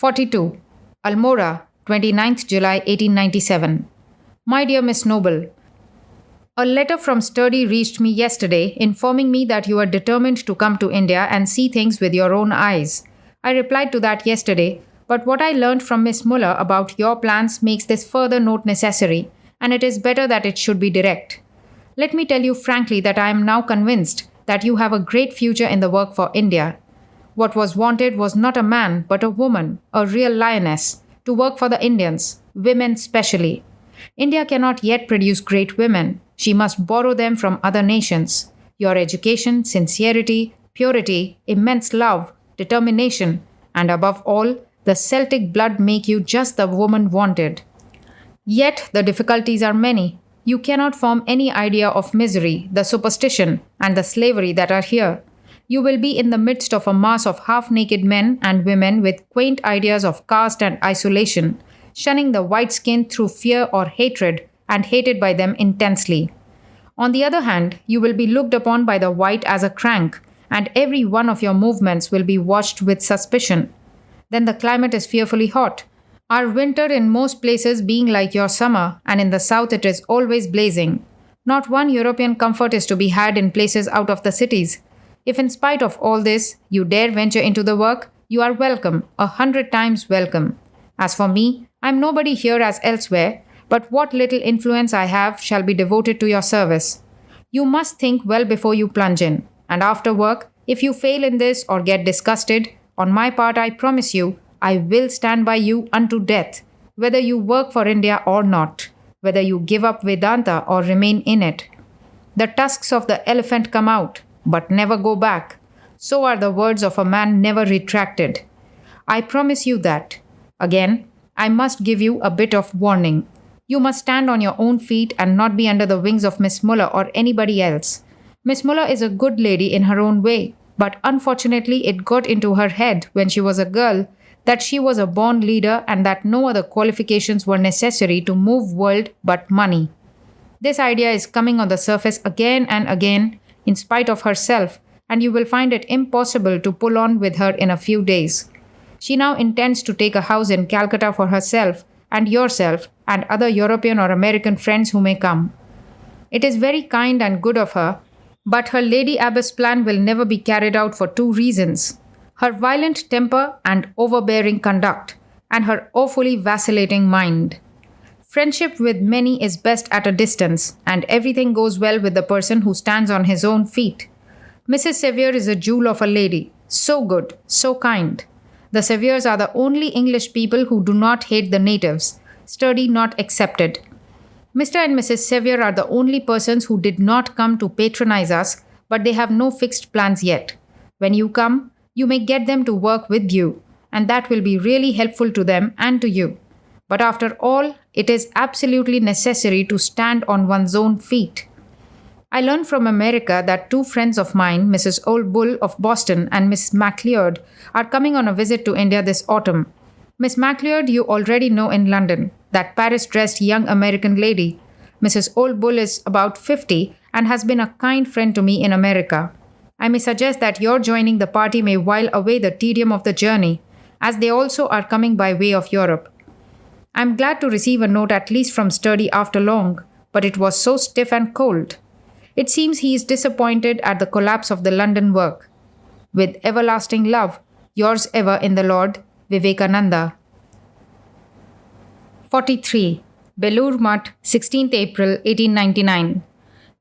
42. Almora, 29th July 1897. My dear Miss Noble, a letter from Sturdy reached me yesterday informing me that you are determined to come to India and see things with your own eyes. I replied to that yesterday, but what I learned from Miss Muller about your plans makes this further note necessary, and it is better that it should be direct. Let me tell you frankly that I am now convinced that you have a great future in the work for India. What was wanted was not a man, but a woman, a real lioness, to work for the Indians, women specially. India cannot yet produce great women. She must borrow them from other nations. Your education, sincerity, purity, immense love, determination, and above all, the Celtic blood make you just the woman wanted. Yet the difficulties are many. You cannot form any idea of misery, the superstition, and the slavery that are here. You will be in the midst of a mass of half-naked men and women with quaint ideas of caste and isolation, shunning the white skin through fear or hatred, and hated by them intensely. On the other hand, you will be looked upon by the white as a crank, and every one of your movements will be watched with suspicion. Then the climate is fearfully hot. Our winter in most places being like your summer, and in the south it is always blazing. Not one European comfort is to be had in places out of the cities. If in spite of all this, you dare venture into the work, you are welcome, 100 times welcome. As for me, I am nobody here as elsewhere, but what little influence I have shall be devoted to your service. You must think well before you plunge in, and after work, if you fail in this or get disgusted, on my part I promise you, I will stand by you unto death, whether you work for India or not, whether you give up Vedanta or remain in it. The tusks of the elephant come out, but never go back. So are the words of a man never retracted. I promise you that. Again, I must give you a bit of warning. You must stand on your own feet and not be under the wings of Miss Muller or anybody else. Miss Muller is a good lady in her own way, but unfortunately it got into her head when she was a girl that she was a born leader and that no other qualifications were necessary to move world but money. This idea is coming on the surface again and again in spite of herself, and you will find it impossible to pull on with her in a few days. She now intends to take a house in Calcutta for herself and yourself and other European or American friends who may come. It is very kind and good of her, but her Lady Abbess plan will never be carried out for two reasons: her violent temper and overbearing conduct, and her awfully vacillating mind. Friendship with many is best at a distance, and everything goes well with the person who stands on his own feet. Mrs. Sevier is a jewel of a lady, so good, so kind. The Seviers are the only English people who do not hate the natives, Sturdy not excepted. Mr. and Mrs. Sevier are the only persons who did not come to patronize us, but they have no fixed plans yet. When you come, you may get them to work with you, and that will be really helpful to them and to you. But after all, it is absolutely necessary to stand on one's own feet. I learned from America that two friends of mine, Mrs. Old Bull of Boston and Miss MacLeod, are coming on a visit to India this autumn. Miss MacLeod you already know in London, that Paris-dressed young American lady. Mrs. Old Bull is about 50 and has been a kind friend to me in America. I may suggest that your joining the party may while away the tedium of the journey, as they also are coming by way of Europe. I am glad to receive a note at least from Sturdy after long, but it was so stiff and cold. It seems he is disappointed at the collapse of the London work. With everlasting love, yours ever in the Lord, Vivekananda. 43. Belur Mutt, 16th April 1899.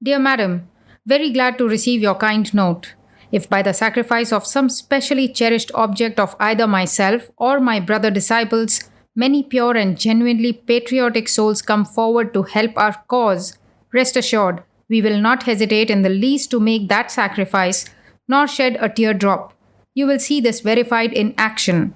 Dear Madam, very glad to receive your kind note. If by the sacrifice of some specially cherished object of either myself or my brother disciples, many pure and genuinely patriotic souls come forward to help our cause, rest assured, we will not hesitate in the least to make that sacrifice, nor shed a teardrop. You will see this verified in action.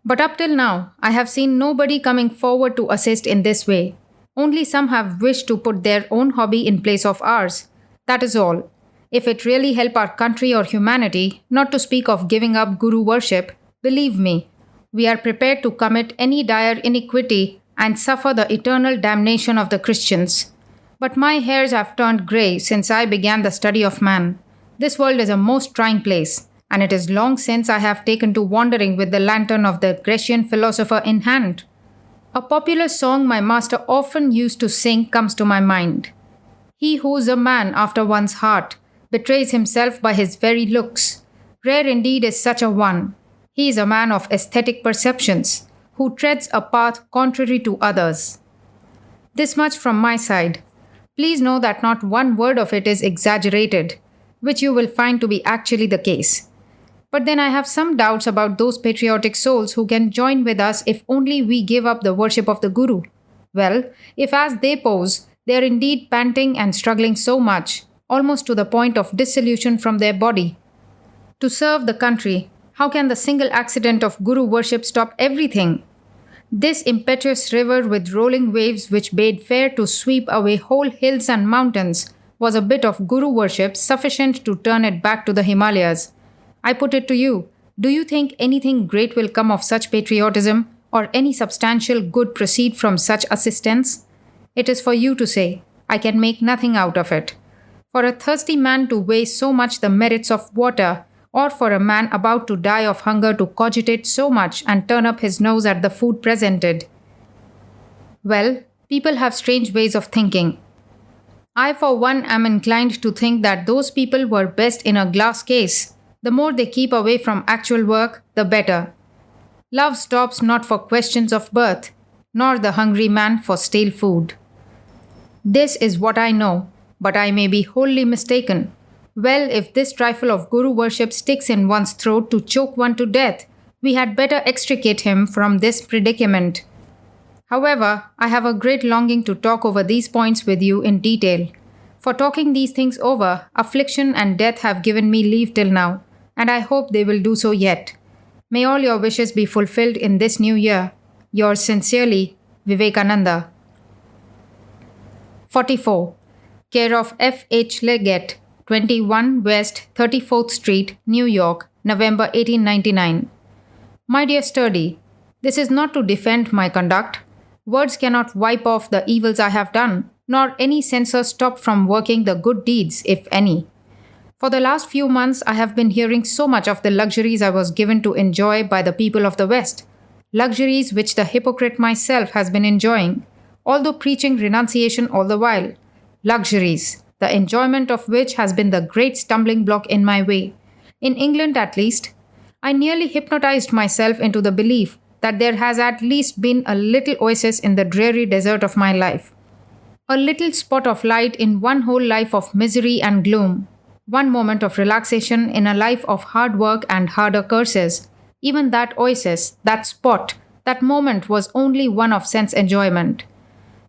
But up till now, I have seen nobody coming forward to assist in this way. Only some have wished to put their own hobby in place of ours. That is all. If it really help our country or humanity, not to speak of giving up Guru worship, believe me, we are prepared to commit any dire iniquity and suffer the eternal damnation of the Christians. But my hairs have turned grey since I began the study of man. This world is a most trying place, and it is long since I have taken to wandering with the lantern of the Grecian philosopher in hand. A popular song my master often used to sing comes to my mind. He who is a man after one's heart betrays himself by his very looks. Rare indeed is such a one. He is a man of aesthetic perceptions, who treads a path contrary to others. This much from my side. Please know that not one word of it is exaggerated, which you will find to be actually the case. But then I have some doubts about those patriotic souls who can join with us if only we give up the worship of the Guru. Well, if as they pose, they are indeed panting and struggling so much, almost to the point of dissolution from their body, to serve the country, how can the single accident of Guru worship stop everything? This impetuous river with rolling waves which bade fair to sweep away whole hills and mountains was a bit of Guru worship sufficient to turn it back to the Himalayas. I put it to you, do you think anything great will come of such patriotism or any substantial good proceed from such assistance? It is for you to say. I can make nothing out of it. For a thirsty man to weigh so much the merits of water, or for a man about to die of hunger to cogitate so much and turn up his nose at the food presented. Well, people have strange ways of thinking. I for one am inclined to think that those people were best in a glass case. The more they keep away from actual work, the better. Love stops not for questions of birth, nor the hungry man for stale food. This is what I know, but I may be wholly mistaken. Well, if this trifle of Guru worship sticks in one's throat to choke one to death, we had better extricate him from this predicament. However, I have a great longing to talk over these points with you in detail. For talking these things over, affliction and death have given me leave till now, and I hope they will do so yet. May all your wishes be fulfilled in this new year. Yours sincerely, Vivekananda. 44. Care of F. H. Leggett, 21 West 34th Street, New York, November 1899. My dear Sturdy, this is not to defend my conduct. Words cannot wipe off the evils I have done, nor any censor stop from working the good deeds, if any. For the last few months, I have been hearing so much of the luxuries I was given to enjoy by the people of the West, luxuries which the hypocrite myself has been enjoying, although preaching renunciation all the while. Luxuries, the enjoyment of which has been the great stumbling block in my way. In England, at least, I nearly hypnotized myself into the belief that there has at least been a little oasis in the dreary desert of my life. A little spot of light in one whole life of misery and gloom. One moment of relaxation in a life of hard work and harder curses. Even that oasis, that spot, that moment was only one of sense enjoyment.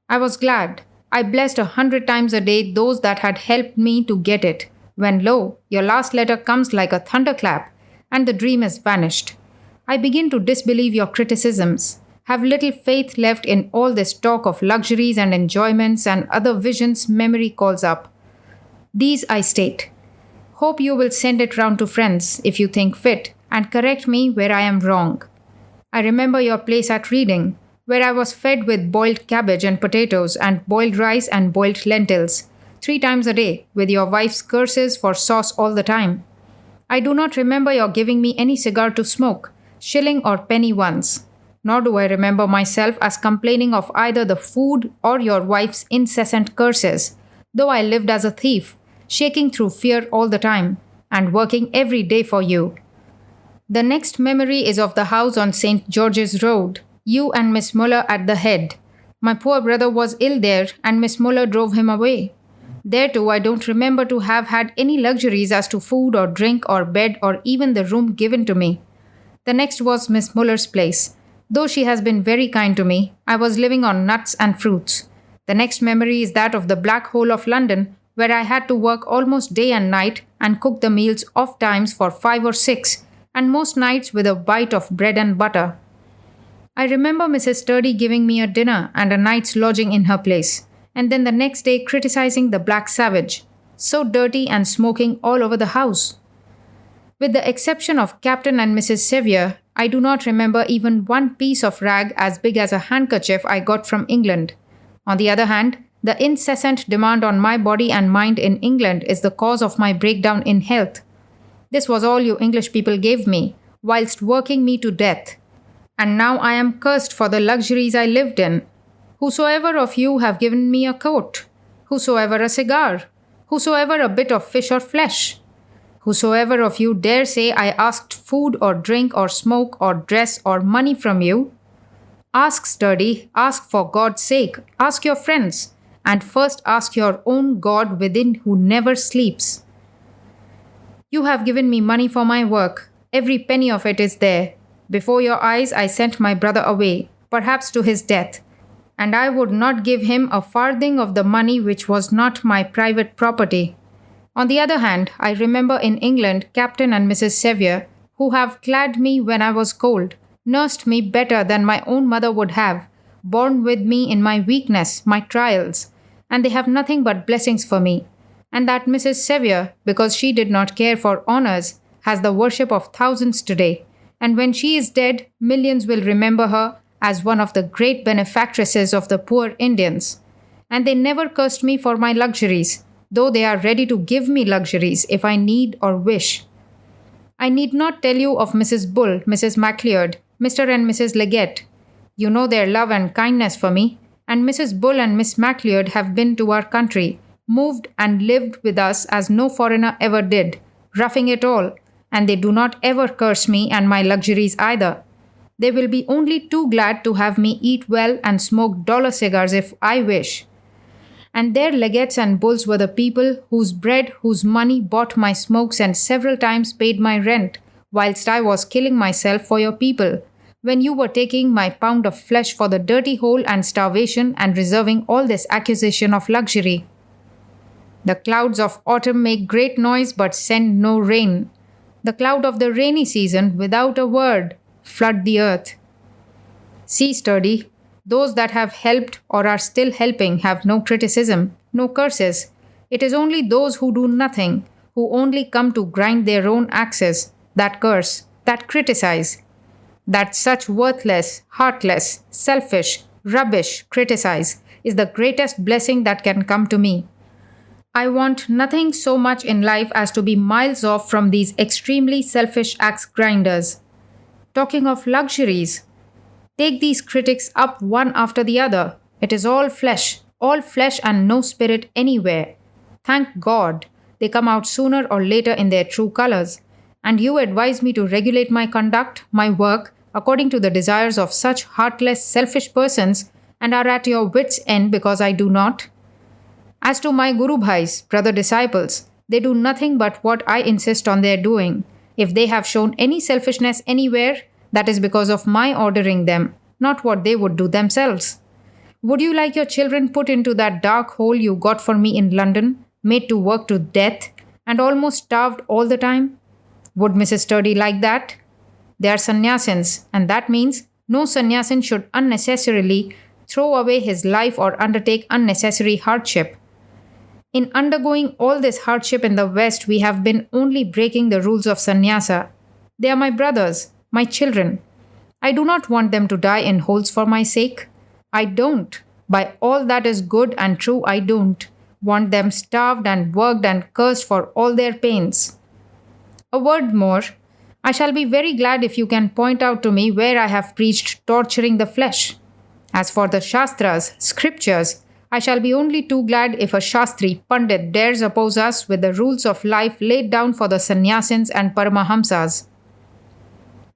I was glad. I blessed 100 times a day those that had helped me to get it, when lo, your last letter comes like a thunderclap, and the dream is vanished. I begin to disbelieve your criticisms, have little faith left in all this talk of luxuries and enjoyments and other visions memory calls up. These I state. Hope you will send it round to friends, if you think fit, and correct me where I am wrong. I remember your place at Reading, where I was fed with boiled cabbage and potatoes and boiled rice and boiled lentils, 3 times a day, with your wife's curses for sauce all the time. I do not remember your giving me any cigar to smoke, shilling or penny once. Nor do I remember myself as complaining of either the food or your wife's incessant curses, though I lived as a thief, shaking through fear all the time, and working every day for you. The next memory is of the house on St. George's Road, you and Miss Muller at the head. My poor brother was ill there, and Miss Muller drove him away. There too I don't remember to have had any luxuries as to food or drink or bed or even the room given to me. The next was Miss Muller's place. Though she has been very kind to me, I was living on nuts and fruits. The next memory is that of the Black Hole of London, where I had to work almost day and night and cook the meals oft times for 5 or 6, and most nights with a bite of bread and butter. I remember Mrs. Sturdy giving me a dinner and a night's lodging in her place, and then the next day criticizing the black savage, so dirty and smoking all over the house. With the exception of Captain and Mrs. Sevier, I do not remember even one piece of rag as big as a handkerchief I got from England. On the other hand, the incessant demand on my body and mind in England is the cause of my breakdown in health. This was all you English people gave me, whilst working me to death. And now I am cursed for the luxuries I lived in. Whosoever of you have given me a coat? Whosoever a cigar? Whosoever a bit of fish or flesh? Whosoever of you dare say I asked food or drink or smoke or dress or money from you? Ask, sturdy, ask for God's sake, ask your friends, and first ask your own God within who never sleeps. You have given me money for my work. Every penny of it is there. Before your eyes I sent my brother away, perhaps to his death, and I would not give him a farthing of the money which was not my private property. On the other hand, I remember in England Captain and Mrs. Sevier, who have clad me when I was cold, nursed me better than my own mother would have, borne with me in my weakness, my trials, and they have nothing but blessings for me. And that Mrs. Sevier, because she did not care for honors, has the worship of thousands today, and when she is dead, millions will remember her as one of the great benefactresses of the poor Indians. And they never cursed me for my luxuries, though they are ready to give me luxuries if I need or wish. I need not tell you of Mrs. Bull, Mrs. MacLeod, Mr. and Mrs. Leggett. You know their love and kindness for me, and Mrs. Bull and Miss MacLeod have been to our country, moved and lived with us as no foreigner ever did, roughing it all, and they do not ever curse me and my luxuries either. They will be only too glad to have me eat well and smoke dollar cigars if I wish. And their Leggetts and Bulls were the people whose bread, whose money bought my smokes and several times paid my rent, whilst I was killing myself for your people, when you were taking my pound of flesh for the dirty hole and starvation and reserving all this accusation of luxury. The clouds of autumn make great noise but send no rain. The cloud of the rainy season, without a word, flood the earth. See, sturdy, those that have helped or are still helping have no criticism, no curses. It is only those who do nothing, who only come to grind their own axes, that curse, that criticize. That such worthless, heartless, selfish, rubbish criticize is the greatest blessing that can come to me. I want nothing so much in life as to be miles off from these extremely selfish axe grinders. Talking of luxuries, take these critics up one after the other. It is all flesh and no spirit anywhere. Thank God, they come out sooner or later in their true colors. And you advise me to regulate my conduct, my work, according to the desires of such heartless, selfish persons, and are at your wits' end because I do not? As to my Guru Bhais, brother disciples, they do nothing but what I insist on their doing. If they have shown any selfishness anywhere, that is because of my ordering them, not what they would do themselves. Would you like your children put into that dark hole you got for me in London, made to work to death, and almost starved all the time? Would Mrs. Sturdy like that? They are sannyasins, and that means no sannyasin should unnecessarily throw away his life or undertake unnecessary hardship. In undergoing all this hardship in the West, we have been only breaking the rules of sannyasa. They are my brothers, my children. I do not want them to die in holes for my sake. I don't. By all that is good and true, I don't want them starved and worked and cursed for all their pains. A word more. I shall be very glad if you can point out to me where I have preached torturing the flesh. As for the Shastras, scriptures, I shall be only too glad if a Shastri Pandit dares oppose us with the rules of life laid down for the sannyasins and Paramahamsas.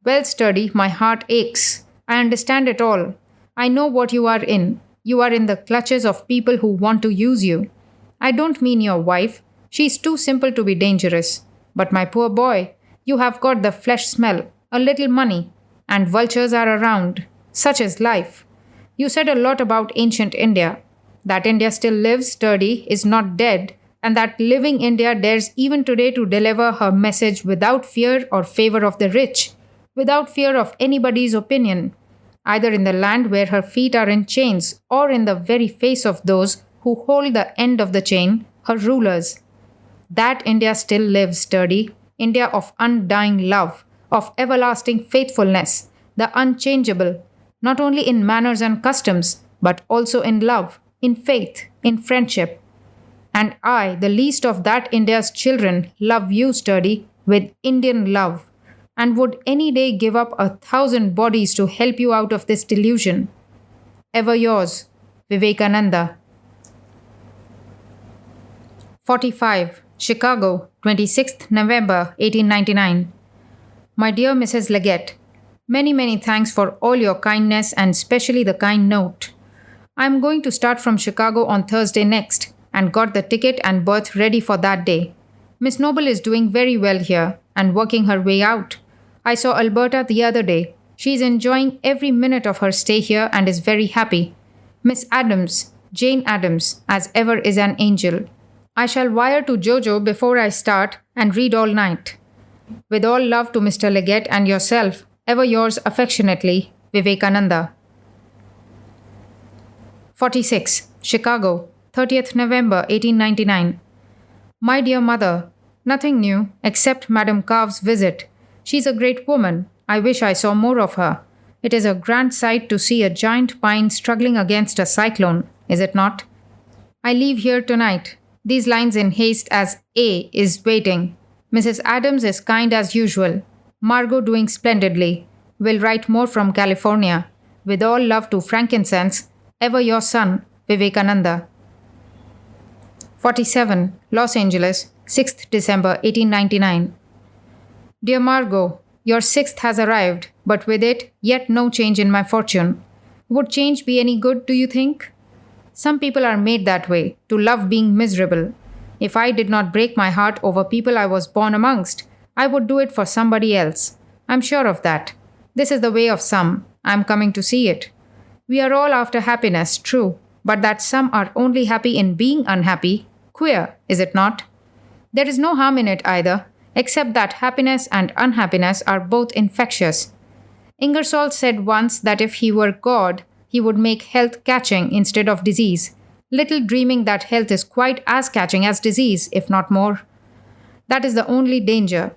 Well, Sturdy, my heart aches. I understand it all. I know what you are in. You are in the clutches of people who want to use you. I don't mean your wife. She is too simple to be dangerous. But my poor boy, you have got the flesh smell, a little money, and vultures are around. Such is life. You said a lot about ancient India. That India still lives, Sturdy, is not dead, and that living India dares even today to deliver her message without fear or favor of the rich, without fear of anybody's opinion, either in the land where her feet are in chains or in the very face of those who hold the end of the chain, her rulers. That India still lives, Sturdy, India of undying love, of everlasting faithfulness, the unchangeable, not only in manners and customs, but also in love, in faith, in friendship. And I, the least of that India's children, love you, Sturdy, with Indian love, and would any day give up 1,000 bodies to help you out of this delusion. Ever yours, Vivekananda. 45. Chicago, 26th November 1899. My dear Mrs. Leggett, many thanks for all your kindness and especially the kind note. I am going to start from Chicago on Thursday next and got the ticket and berth ready for that day. Miss Noble is doing very well here and working her way out. I saw Alberta the other day. She is enjoying every minute of her stay here and is very happy. Miss Adams, Jane Adams, as ever is an angel. I shall wire to Jojo before I start and read all night. With all love to Mr. Leggett and yourself, ever yours affectionately, Vivekananda. 46. Chicago, 30th November 1899. My dear mother, nothing new except Madame Carve's visit. She's a great woman. I wish I saw more of her. It is a grand sight to see a giant pine struggling against a cyclone, is it not? I leave here tonight. These lines in haste as A is waiting. Mrs. Adams is kind as usual. Margot doing splendidly. Will write more from California. With all love to Frankincense, ever your son, Vivekananda. 47. Los Angeles, 6th December 1899. Dear Margot, your 6th has arrived, but with it, yet no change in my fortune. Would change be any good, do you think? Some people are made that way, to love being miserable. If I did not break my heart over people I was born amongst, I would do it for somebody else. I'm sure of that. This is the way of some. I'm coming to see it. We are all after happiness, true, but that some are only happy in being unhappy. Queer, is it not? There is no harm in it either, except that happiness and unhappiness are both infectious. Ingersoll said once that if he were God, he would make health catching instead of disease, little dreaming that health is quite as catching as disease, if not more. That is the only danger.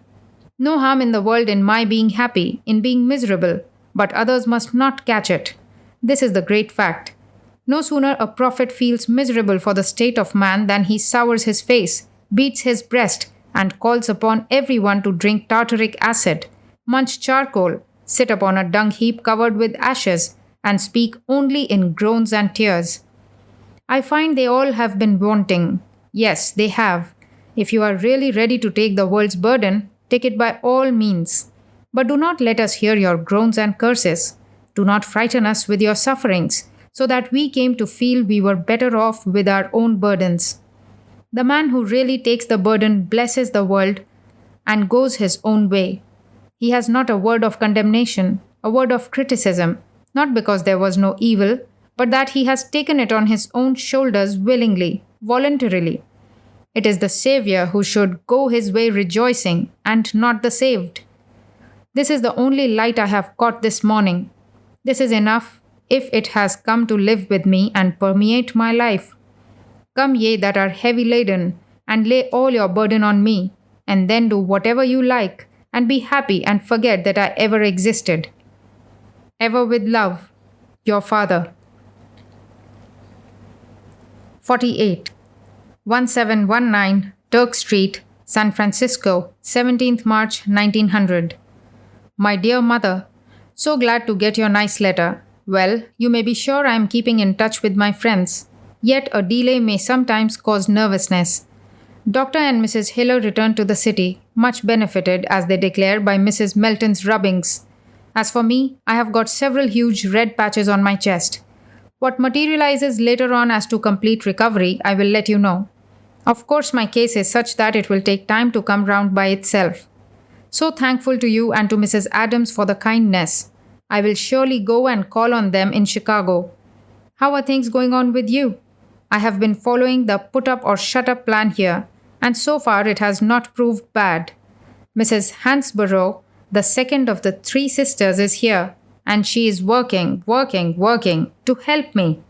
No harm in the world in my being happy, in being miserable, but others must not catch it. This is the great fact. No sooner a prophet feels miserable for the state of man than he sours his face, beats his breast, and calls upon everyone to drink tartaric acid, munch charcoal, sit upon a dung heap covered with ashes, and speak only in groans and tears. I find they all have been wanting. Yes, they have. If you are really ready to take the world's burden, take it by all means. But do not let us hear your groans and curses. Do not frighten us with your sufferings, so that we came to feel we were better off with our own burdens. The man who really takes the burden blesses the world and goes his own way. He has not a word of condemnation, a word of criticism, not because there was no evil, but that he has taken it on his own shoulders willingly, voluntarily. It is the Saviour who should go his way rejoicing, and not the saved. This is the only light I have caught this morning. This is enough, if it has come to live with me and permeate my life. Come ye that are heavy laden, and lay all your burden on me, and then do whatever you like, and be happy and forget that I ever existed. Ever with love, your father. 48. 1719 Turk Street, San Francisco, 17th March 1900. My dear mother, so glad to get your nice letter. Well, you may be sure I am keeping in touch with my friends. Yet a delay may sometimes cause nervousness. Dr. and Mrs. Hiller returned to the city, much benefited, as they declare, by Mrs. Melton's rubbings. As for me, I have got several huge red patches on my chest. What materializes later on as to complete recovery, I will let you know. Of course, my case is such that it will take time to come round by itself. So thankful to you and to Mrs. Adams for the kindness. I will surely go and call on them in Chicago. How are things going on with you? I have been following the put up or shut up plan here, and so far it has not proved bad. Mrs. Hansborough, the second of the three sisters, is here, and she is working to help me.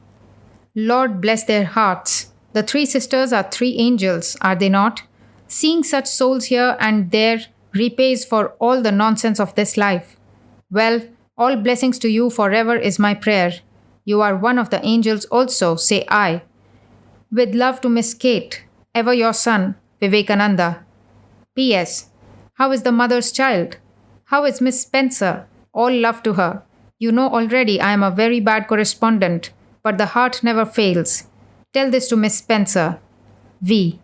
Lord bless their hearts. The three sisters are three angels, are they not? Seeing such souls here and there repays for all the nonsense of this life. Well, all blessings to you forever is my prayer. You are one of the angels also, say I. With love to Miss Kate, ever your son, Vivekananda. P.S. How is the mother's child? How is Miss Spencer? All love to her. You know already I am a very bad correspondent, but the heart never fails. Tell this to Miss Spencer. V.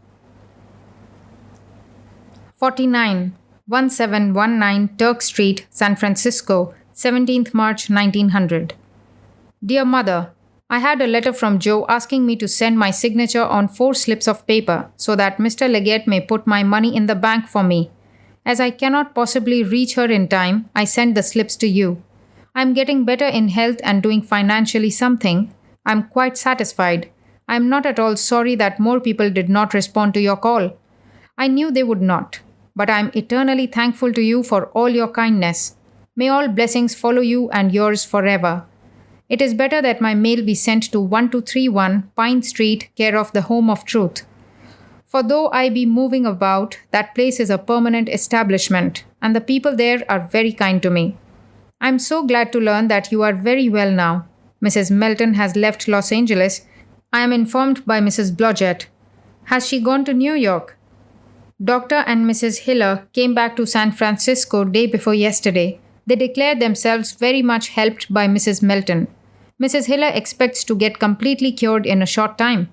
49, 1719 Turk Street, San Francisco, 17th March 1900. Dear Mother, I had a letter from Joe asking me to send my signature on 4 slips of paper so that Mr. Leggett may put my money in the bank for me. As I cannot possibly reach her in time, I send the slips to you. I am getting better in health and doing financially something. I am quite satisfied. I am not at all sorry that more people did not respond to your call. I knew they would not. But I am eternally thankful to you for all your kindness. May all blessings follow you and yours forever. It is better that my mail be sent to 1231 Pine Street, care of the Home of Truth. For though I be moving about, that place is a permanent establishment, and the people there are very kind to me. I am so glad to learn that you are very well now. Mrs. Melton has left Los Angeles. I am informed by Mrs. Blodgett. Has she gone to New York? Dr. and Mrs. Hiller came back to San Francisco day before yesterday. They declared themselves very much helped by Mrs. Melton. Mrs. Hiller expects to get completely cured in a short time.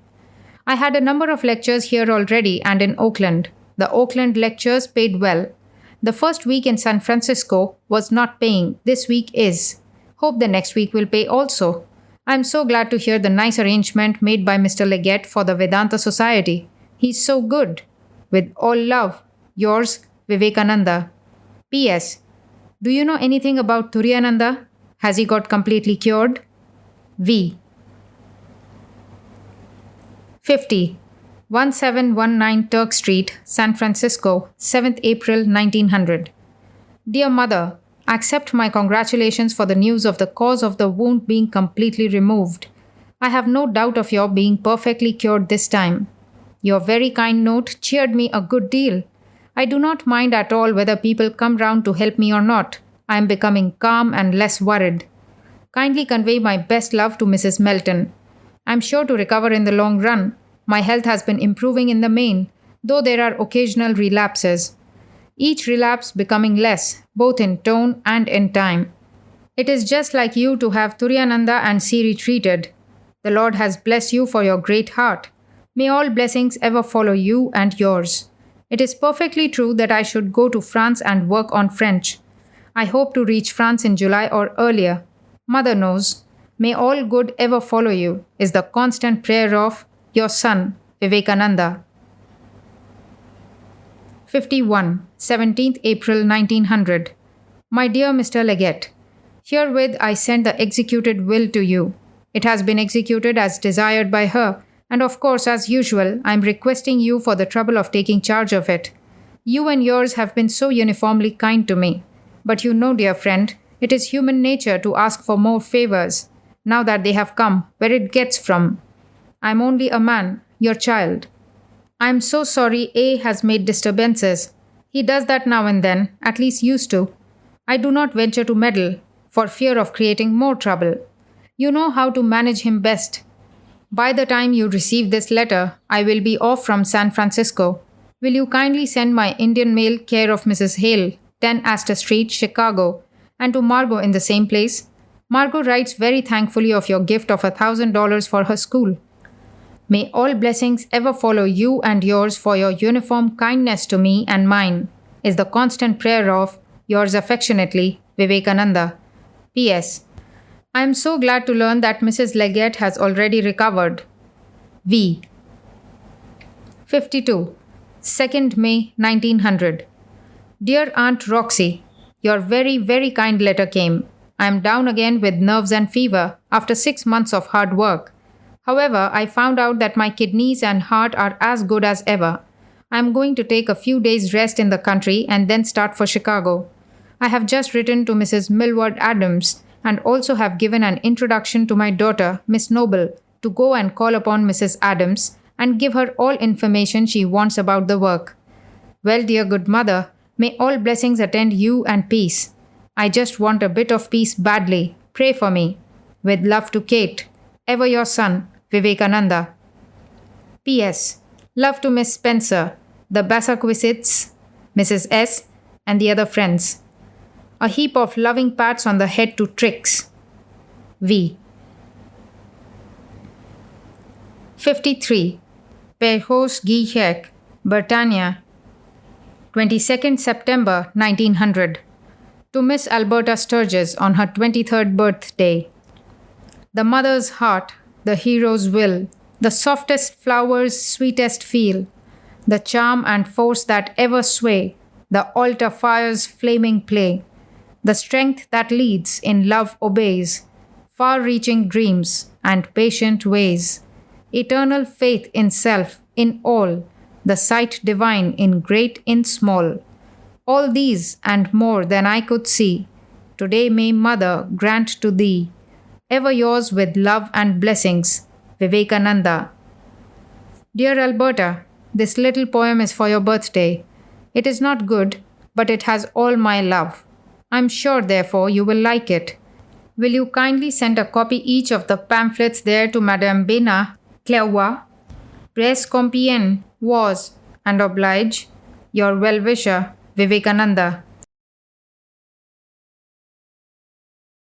I had a number of lectures here already and in Oakland. The Oakland lectures paid well. The first week in San Francisco was not paying. This week is. Hope the next week will pay also. I am so glad to hear the nice arrangement made by Mr. Leggett for the Vedanta Society. He's so good. With all love, yours, Vivekananda. P.S. Do you know anything about Turiyananda? Has he got completely cured? V. 50. 1719 Turk Street, San Francisco, 7th April 1900. Dear Mother, accept my congratulations for the news of the cause of the wound being completely removed. I have no doubt of your being perfectly cured this time. Your very kind note cheered me a good deal. I do not mind at all whether people come round to help me or not. I am becoming calm and less worried. Kindly convey my best love to Mrs. Melton. I am sure to recover in the long run. My health has been improving in the main, though there are occasional relapses. Each relapse becoming less, both in tone and in time. It is just like you to have Turiyananda and Siri treated. The Lord has blessed you for your great heart. May all blessings ever follow you and yours. It is perfectly true that I should go to France and work on French. I hope to reach France in July or earlier. Mother knows. May all good ever follow you, is the constant prayer of your son, Vivekananda. 51. 17th April 1900. My dear Mr. Leggett, herewith I send the executed will to you. It has been executed as desired by her, and of course, as usual, I am requesting you for the trouble of taking charge of it. You and yours have been so uniformly kind to me. But you know, dear friend, it is human nature to ask for more favors, now that they have come, where it gets from. I am only a man, your child. I am so sorry A has made disturbances. He does that now and then, at least used to. I do not venture to meddle, for fear of creating more trouble. You know how to manage him best. By the time you receive this letter, I will be off from San Francisco. Will you kindly send my Indian mail care of Mrs. Hale, 10 Astor Street, Chicago, and to Margot in the same place? Margot writes very thankfully of your gift of $1,000 for her school. May all blessings ever follow you and yours for your uniform kindness to me and mine, is the constant prayer of yours affectionately, Vivekananda. P.S. I am so glad to learn that Mrs. Leggett has already recovered. V. 52. 2nd May 1900. Dear Aunt Roxy, your very, very kind letter came. I am down again with nerves and fever after 6 months of hard work. However, I found out that my kidneys and heart are as good as ever. I am going to take a few days' rest in the country and then start for Chicago. I have just written to Mrs. Millward Adams and also have given an introduction to my daughter, Miss Noble, to go and call upon Mrs. Adams and give her all information she wants about the work. Well, dear good mother, may all blessings attend you and peace. I just want a bit of peace badly. Pray for me. With love to Kate. Ever your son, Vivekananda. P.S. Love to Miss Spencer, the Bassaquisits, Mrs. S., and the other friends. A heap of loving pats on the head to Trix. V. 53. Perhos Guichec, Britannia, 22nd September 1900. To Miss Alberta Sturgis on her 23rd birthday. The mother's heart, the hero's will, the softest flowers, sweetest feel, the charm and force that ever sway, the altar fire's flaming play, the strength that leads in love obeys, far-reaching dreams and patient ways, eternal faith in self, in all, the sight divine in great, in small. All these and more than I could see, today may Mother grant to thee. Ever yours with love and blessings, Vivekananda. Dear Alberta, this little poem is for your birthday. It is not good, but it has all my love. I'm sure, therefore, you will like it. Will you kindly send a copy each of the pamphlets there to Madame Bena, Clairvoy? Press Compiègne was, and oblige, your well-wisher, Vivekananda.